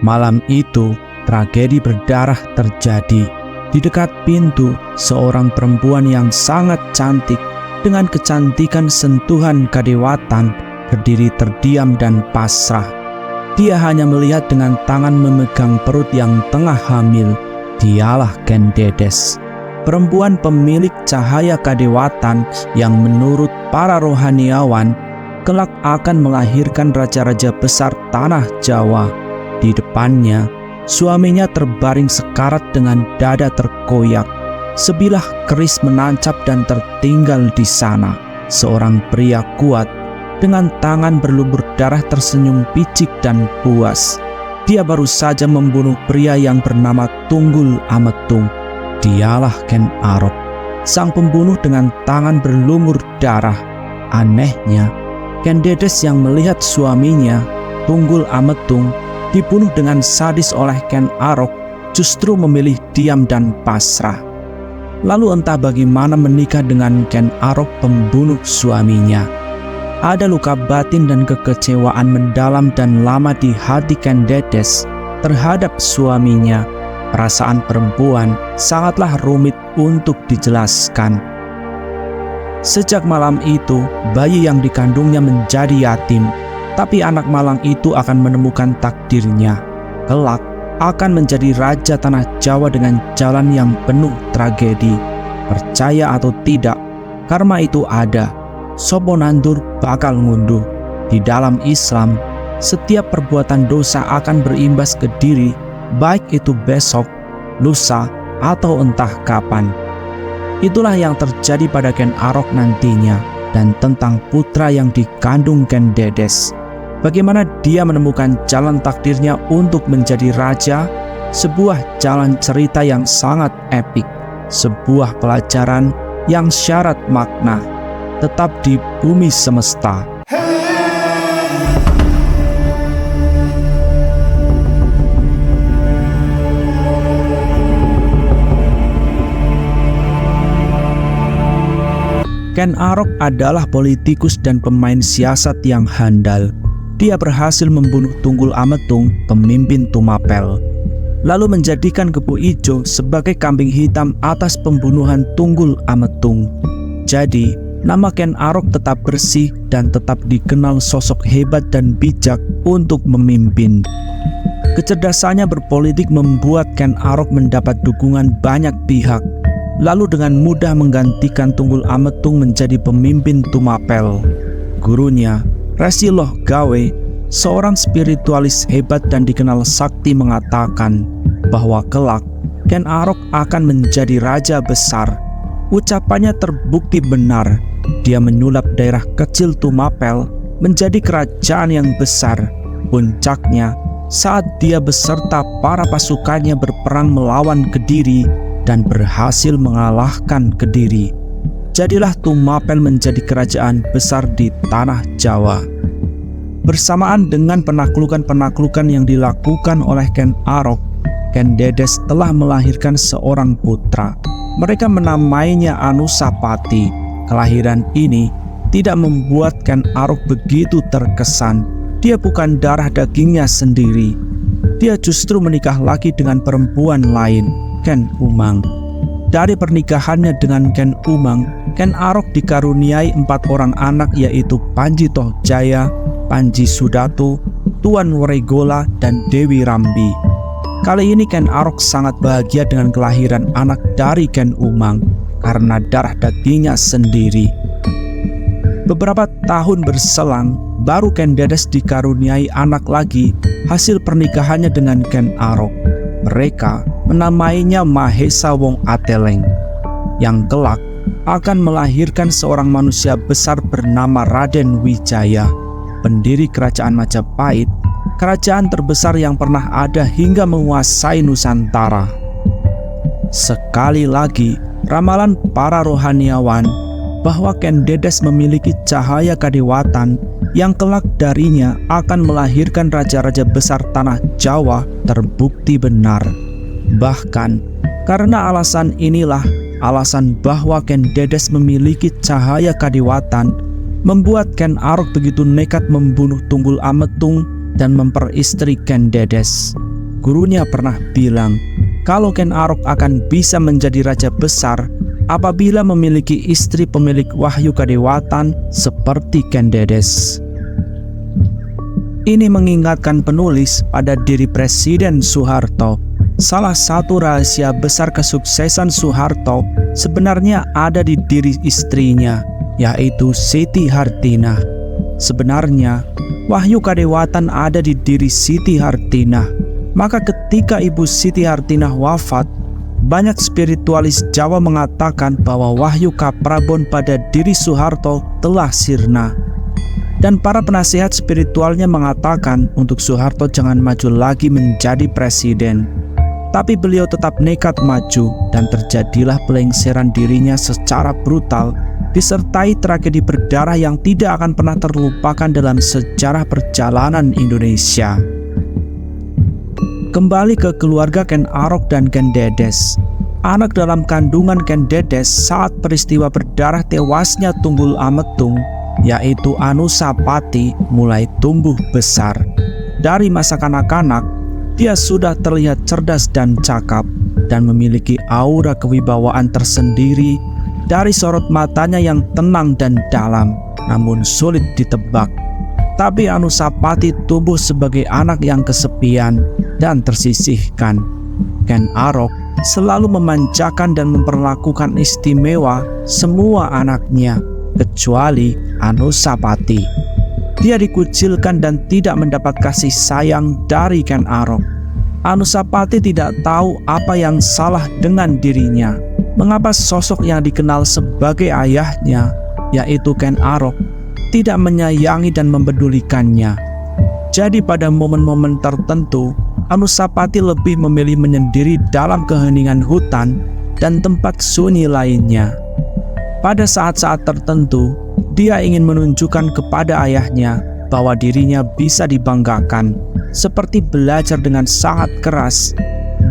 Malam itu, tragedi berdarah terjadi. Di dekat pintu, seorang perempuan yang sangat cantik dengan kecantikan sentuhan kadewatan berdiri terdiam dan pasrah. Dia hanya melihat dengan tangan memegang perut yang tengah hamil. Dialah Ken Dedes, perempuan pemilik cahaya kadewatan yang menurut para rohaniawan kelak akan melahirkan raja-raja besar tanah Jawa. Di depannya, suaminya terbaring sekarat dengan dada terkoyak. Sebilah keris menancap dan tertinggal di sana. Seorang pria kuat dengan tangan berlumur darah tersenyum picik dan puas. Dia baru saja membunuh pria yang bernama Tunggul Ametung. Dialah Ken Arok, sang pembunuh dengan tangan berlumur darah. Anehnya, Ken Dedes yang melihat suaminya, Tunggul Ametung, dibunuh dengan sadis oleh Ken Arok, justru memilih diam dan pasrah. Lalu entah bagaimana menikah dengan Ken Arok, pembunuh suaminya. Ada luka batin dan kekecewaan mendalam dan lama di hati Ken Dedes terhadap suaminya. Perasaan perempuan sangatlah rumit untuk dijelaskan. Sejak malam itu, bayi yang dikandungnya menjadi yatim. Tapi anak malang itu akan menemukan takdirnya. Kelak akan menjadi raja tanah Jawa dengan jalan yang penuh tragedi. Percaya atau tidak, karma itu ada. Sopo nandur bakal ngunduh. Di dalam Islam, setiap perbuatan dosa akan berimbas ke diri, baik itu besok, lusa, atau entah kapan. Itulah yang terjadi pada Ken Arok nantinya, dan tentang putra yang dikandung Ken Dedes. Bagaimana dia menemukan jalan takdirnya untuk menjadi raja, sebuah jalan cerita yang sangat epik, sebuah pelajaran yang syarat makna, tetap di Bumi Semesta. Ken Arok adalah politikus dan pemain siasat yang handal. Dia berhasil membunuh Tunggul Ametung, pemimpin Tumapel, lalu menjadikan Kebo Ijo sebagai kambing hitam atas pembunuhan Tunggul Ametung. Jadi, nama Ken Arok tetap bersih dan tetap dikenal sosok hebat dan bijak untuk memimpin. Kecerdasannya berpolitik membuat Ken Arok mendapat dukungan banyak pihak, lalu dengan mudah menggantikan Tunggul Ametung menjadi pemimpin Tumapel. Gurunya, Resi Loh Gawe, seorang spiritualis hebat dan dikenal sakti, mengatakan bahwa kelak Ken Arok akan menjadi raja besar. Ucapannya terbukti benar. Dia menyulap daerah kecil Tumapel menjadi kerajaan yang besar. Puncaknya saat dia beserta para pasukannya berperang melawan Kediri dan berhasil mengalahkan Kediri. Jadilah Tumapel menjadi kerajaan besar di tanah Jawa. Bersamaan dengan penaklukan-penaklukan yang dilakukan oleh Ken Arok, Ken Dedes telah melahirkan seorang putra. Mereka menamainya Anusapati. Kelahiran ini tidak membuat Ken Arok begitu terkesan. Dia bukan darah dagingnya sendiri. Dia justru menikah lagi dengan perempuan lain, Ken Umang. Dari pernikahannya dengan Ken Umang, Ken Arok dikaruniai 4 orang anak, yaitu Panji Tohjaya, Panji Sudatu, Tuan Weregola, dan Dewi Rambi. Kali ini Ken Arok sangat bahagia dengan kelahiran anak dari Ken Umang karena darah dagingnya sendiri. Beberapa tahun berselang, baru Ken Dedes dikaruniai anak lagi hasil pernikahannya dengan Ken Arok. Mereka menamainya Mahesa Wong Ateleng, yang kelak akan melahirkan seorang manusia besar bernama Raden Wijaya, pendiri kerajaan Majapahit, kerajaan terbesar yang pernah ada hingga menguasai Nusantara. Sekali lagi, ramalan para rohaniawan bahwa Ken Dedes memiliki cahaya kadewatan yang kelak darinya akan melahirkan raja-raja besar tanah Jawa terbukti benar. Bahkan karena alasan inilah, alasan bahwa Ken Dedes memiliki cahaya kadewatan, membuat Ken Arok begitu nekat membunuh Tunggul Ametung dan memperistri Ken Dedes. Gurunya pernah bilang kalau Ken Arok akan bisa menjadi raja besar apabila memiliki istri pemilik wahyu kadewatan seperti Ken Dedes. Ini mengingatkan penulis pada diri Presiden Soeharto. Salah satu rahasia besar kesuksesan Soeharto sebenarnya ada di diri istrinya, yaitu Siti Hartinah. Sebenarnya, wahyu kadewatan ada di diri Siti Hartinah. Maka ketika Ibu Siti Hartinah wafat, banyak spiritualis Jawa mengatakan bahwa wahyu kaprabon pada diri Soeharto telah sirna. Dan para penasihat spiritualnya mengatakan untuk Soeharto jangan maju lagi menjadi presiden. Tapi beliau tetap nekat maju dan terjadilah pelengseran dirinya secara brutal disertai tragedi berdarah yang tidak akan pernah terlupakan dalam sejarah perjalanan Indonesia. Kembali ke keluarga Ken Arok dan Ken Dedes. Anak dalam kandungan Ken Dedes saat peristiwa berdarah tewasnya Tunggul Ametung, yaitu Anusapati, mulai tumbuh besar. Dari masa kanak-kanak, dia sudah terlihat cerdas dan cakap dan memiliki aura kewibawaan tersendiri dari sorot matanya yang tenang dan dalam, namun sulit ditebak. Tapi Anusapati tumbuh sebagai anak yang kesepian dan tersisihkan. Ken Arok selalu memanjakan dan memperlakukan istimewa semua anaknya, kecuali Anusapati. Dia dikucilkan dan tidak mendapat kasih sayang dari Ken Arok. Anusapati tidak tahu apa yang salah dengan dirinya. Mengapa sosok yang dikenal sebagai ayahnya, yaitu Ken Arok, tidak menyayangi dan mempedulikannya. Jadi pada momen-momen tertentu, Anusapati lebih memilih menyendiri dalam keheningan hutan dan tempat sunyi lainnya. Pada saat-saat tertentu, dia ingin menunjukkan kepada ayahnya bahwa dirinya bisa dibanggakan, seperti belajar dengan sangat keras,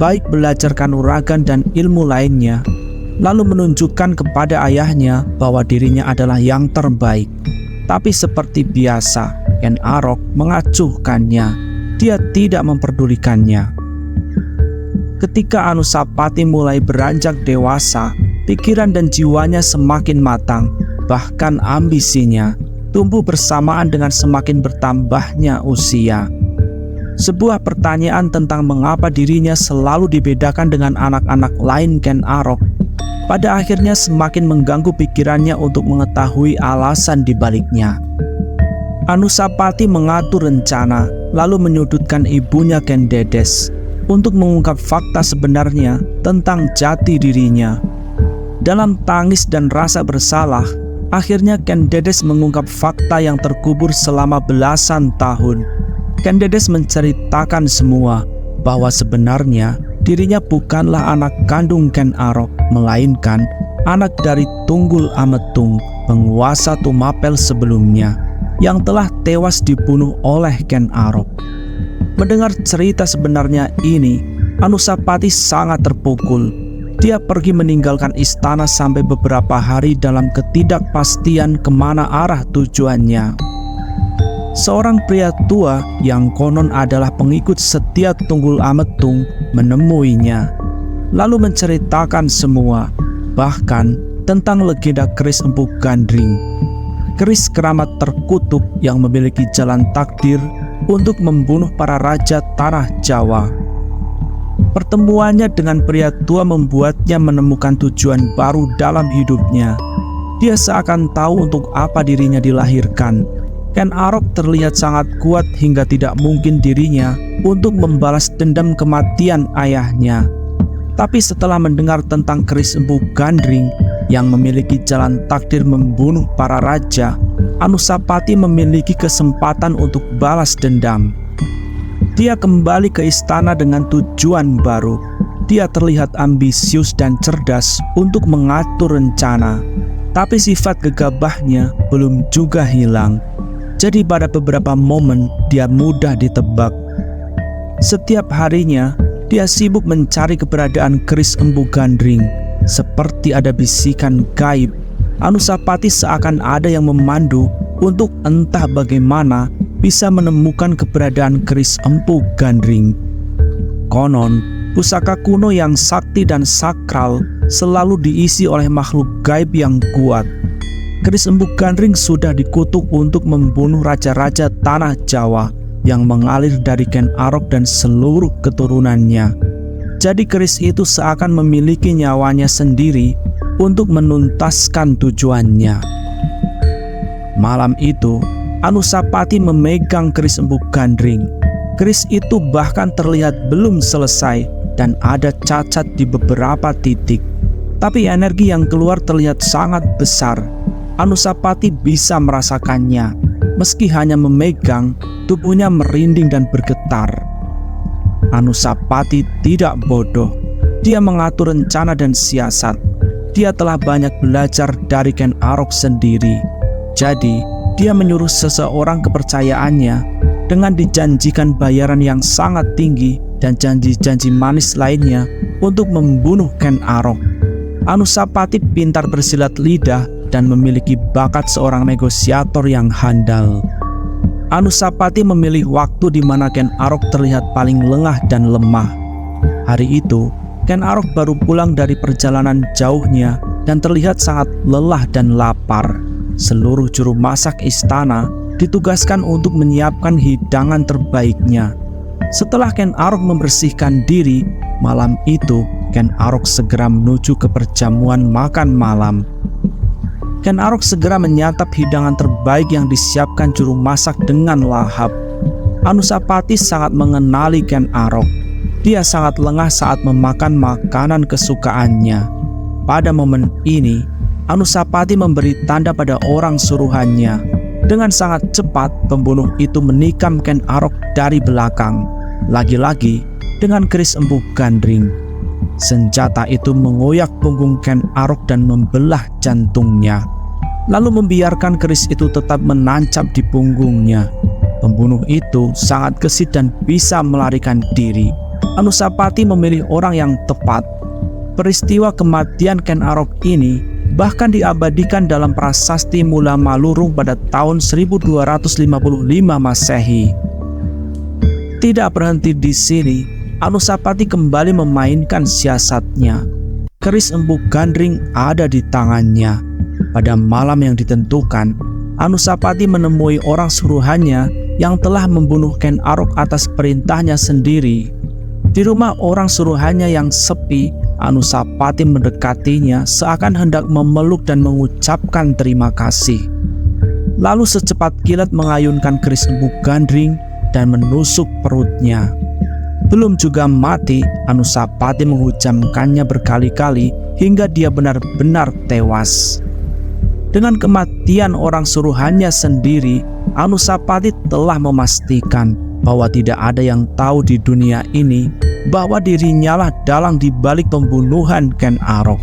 baik belajar kanuragan dan ilmu lainnya, lalu menunjukkan kepada ayahnya bahwa dirinya adalah yang terbaik. Tapi seperti biasa, Ken Arok mengacuhkannya. Dia tidak memperdulikannya. Ketika Anusapati mulai beranjak dewasa, pikiran dan jiwanya semakin matang, bahkan ambisinya tumbuh bersamaan dengan semakin bertambahnya usia. Sebuah pertanyaan tentang mengapa dirinya selalu dibedakan dengan anak-anak lain Ken Arok pada akhirnya semakin mengganggu pikirannya untuk mengetahui alasan dibaliknya. Anusapati mengatur rencana, lalu menyudutkan ibunya Ken Dedes untuk mengungkap fakta sebenarnya tentang jati dirinya. Dalam tangis dan rasa bersalah, akhirnya Ken Dedes mengungkap fakta yang terkubur selama belasan tahun. Ken Dedes menceritakan semua, bahwa sebenarnya dirinya bukanlah anak kandung Ken Arok, melainkan anak dari Tunggul Ametung, penguasa Tumapel sebelumnya, yang telah tewas dibunuh oleh Ken Arok. Mendengar cerita sebenarnya ini, Anusapati sangat terpukul. Dia pergi meninggalkan istana sampai beberapa hari dalam ketidakpastian kemana arah tujuannya. Seorang pria tua yang konon adalah pengikut setia Tunggul Ametung menemuinya, lalu menceritakan semua, bahkan tentang legenda keris Empu Gandring, keris keramat terkutuk yang memiliki jalan takdir untuk membunuh para raja tanah Jawa. Pertemuannya dengan pria tua membuatnya menemukan tujuan baru dalam hidupnya. Dia seakan tahu untuk apa dirinya dilahirkan. Ken Arok terlihat sangat kuat hingga tidak mungkin dirinya untuk membalas dendam kematian ayahnya. Tapi setelah mendengar tentang keris Empu Gandring yang memiliki jalan takdir membunuh para raja, Anusapati memiliki kesempatan untuk balas dendam. Dia kembali ke istana dengan tujuan baru. Dia terlihat ambisius dan cerdas untuk mengatur rencana, tapi sifat gegabahnya belum juga hilang. Jadi pada beberapa momen dia mudah ditebak. Setiap harinya dia sibuk mencari keberadaan keris Empu Gandring. Seperti ada bisikan gaib, Anusapati seakan ada yang memandu untuk entah bagaimana bisa menemukan keberadaan keris Empu Gandring. Konon, pusaka kuno yang sakti dan sakral selalu diisi oleh makhluk gaib yang kuat. Keris Empu Gandring sudah dikutuk untuk membunuh raja-raja tanah Jawa yang mengalir dari Ken Arok dan seluruh keturunannya. Jadi keris itu seakan memiliki nyawanya sendiri untuk menuntaskan tujuannya. Malam itu, Anusapati memegang keris Empu Gandring. Keris itu bahkan terlihat belum selesai dan ada cacat di beberapa titik. Tapi energi yang keluar terlihat sangat besar. Anusapati bisa merasakannya. Meski hanya memegang, tubuhnya merinding dan bergetar. Anusapati tidak bodoh. Dia mengatur rencana dan siasat. Dia telah banyak belajar dari Ken Arok sendiri. Jadi, dia menyuruh seseorang kepercayaannya dengan dijanjikan bayaran yang sangat tinggi dan janji-janji manis lainnya untuk membunuh Ken Arok. Anusapati pintar bersilat lidah dan memiliki bakat seorang negosiator yang handal. Anusapati memilih waktu di mana Ken Arok terlihat paling lengah dan lemah. Hari itu, Ken Arok baru pulang dari perjalanan jauhnya dan terlihat sangat lelah dan lapar. Seluruh juru masak istana ditugaskan untuk menyiapkan hidangan terbaiknya. Setelah Ken Arok membersihkan diri, malam itu Ken Arok segera menuju ke perjamuan makan malam. Ken Arok segera menyantap hidangan terbaik yang disiapkan juru masak dengan lahap. Anusapati sangat mengenali Ken Arok. Dia sangat lengah saat memakan makanan kesukaannya. Pada momen ini, Anusapati memberi tanda pada orang suruhannya. Dengan sangat cepat, pembunuh itu menikam Ken Arok dari belakang. Lagi-lagi dengan keris Empu Gandring. Senjata itu mengoyak punggung Ken Arok dan membelah jantungnya. Lalu membiarkan keris itu tetap menancap di punggungnya. Pembunuh itu sangat gesit dan bisa melarikan diri. Anusapati memilih orang yang tepat. Peristiwa kematian Ken Arok ini bahkan diabadikan dalam prasasti Mula Malurung pada tahun 1255 Masehi. Tidak berhenti di sini, Anusapati kembali memainkan siasatnya. Keris Empu Gandring ada di tangannya. Pada malam yang ditentukan, Anusapati menemui orang suruhannya yang telah membunuh Ken Arok atas perintahnya sendiri. Di rumah orang suruhannya yang sepi, Anusapati mendekatinya seakan hendak memeluk dan mengucapkan terima kasih. Lalu secepat kilat mengayunkan keris Empu Gandring dan menusuk perutnya. Belum juga mati, Anusapati menghujamkannya berkali-kali hingga dia benar-benar tewas. Dengan kematian orang suruhannya sendiri, Anusapati telah memastikan bahwa tidak ada yang tahu di dunia ini bahwa dirinya lah dalang di balik pembunuhan Ken Arok.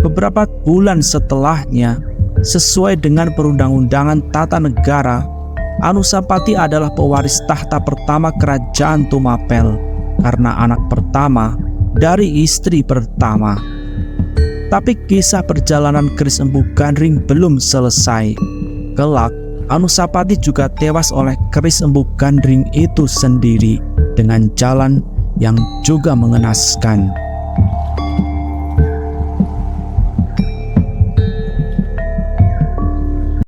Beberapa bulan setelahnya, sesuai dengan perundang-undangan tata negara, Anusapati adalah pewaris tahta pertama kerajaan Tumapel karena anak pertama dari istri pertama. Tapi kisah perjalanan keris Empu Gandring belum selesai. Kelak, Anusapati juga tewas oleh keris Empu Gandring itu sendiri dengan jalan yang juga mengenaskan.